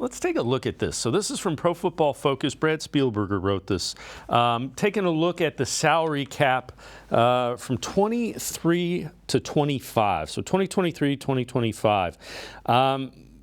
Let's take a look at this. So this is from Pro Football Focus. Brad Spielberger wrote this. Taking a look at the salary cap from 23 to 25. So 2023, 2025.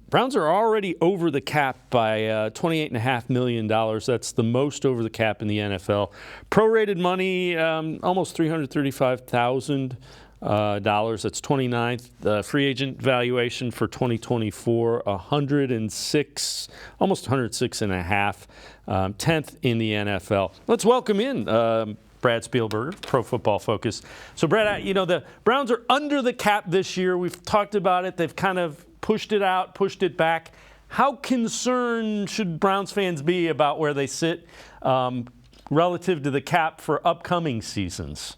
Browns are already over the cap by $28.5 million. That's the most over the cap in the NFL. Prorated money, almost $335,000. That's 29th. Free agent valuation for 2024, 106, almost 106 and a half, 10th in the NFL. Let's welcome in Brad Spielberger, Pro Football Focus. So, Brad, the Browns are under the cap this year. We've talked about it. They've kind of pushed it out, pushed it back. How concerned should Browns fans be about where they sit relative to the cap for upcoming seasons?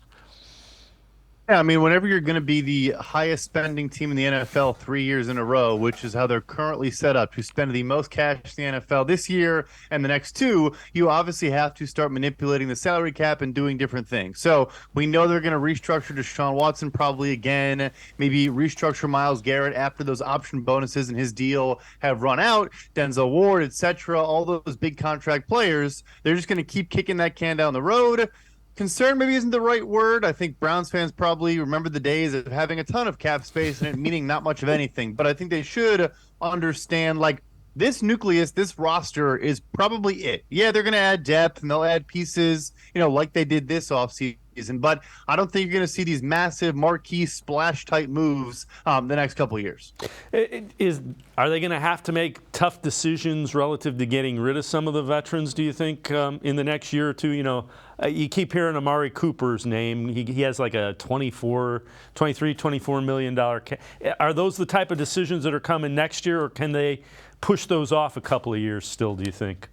Yeah, I mean, whenever you're going to be the highest spending team in the NFL 3 years in a row, which is how they're currently set up to spend the most cash in the NFL this year and the next two, you obviously have to start manipulating the salary cap and doing different things. So we know they're going to restructure Deshaun Watson probably again, maybe restructure Myles Garrett after those option bonuses in his deal have run out, Denzel Ward, etc., all those big contract players. They're just going to keep kicking that can down the road. Concern maybe isn't the right word. I think Browns fans probably remember the days of having a ton of cap space and it meaning not much of anything. But I think they should understand, like, this nucleus, this roster is probably it. Yeah, they're going to add depth and they'll add pieces, like they did this offseason. But I don't think you're going to see these massive marquee splash type moves the next couple of years. Are they going to have to make tough decisions relative to getting rid of some of the veterans, do you think, in the next year or two? You keep hearing Amari Cooper's name. He has like a $24 million. Are those the type of decisions that are coming next year, or can they push those off a couple of years still, do you think?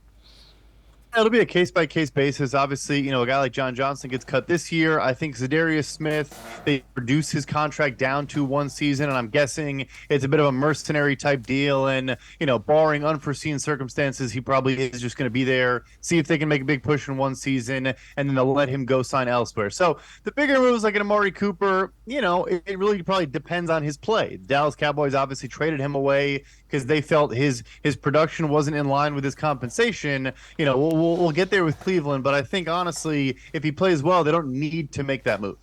It'll be a case-by-case basis. Obviously, a guy like John Johnson gets cut this year. I think Zadarius Smith, they reduce his contract down to one season, and I'm guessing it's a bit of a mercenary type deal. And, barring unforeseen circumstances, he probably is just going to be there, see if they can make a big push in one season, and then they'll let him go sign elsewhere. So the bigger moves like an Amari Cooper, it really probably depends on his play. The Dallas Cowboys obviously traded him away because they felt his production wasn't in line with his compensation. We'll get there with Cleveland, but I think honestly, if he plays well, they don't need to make that move.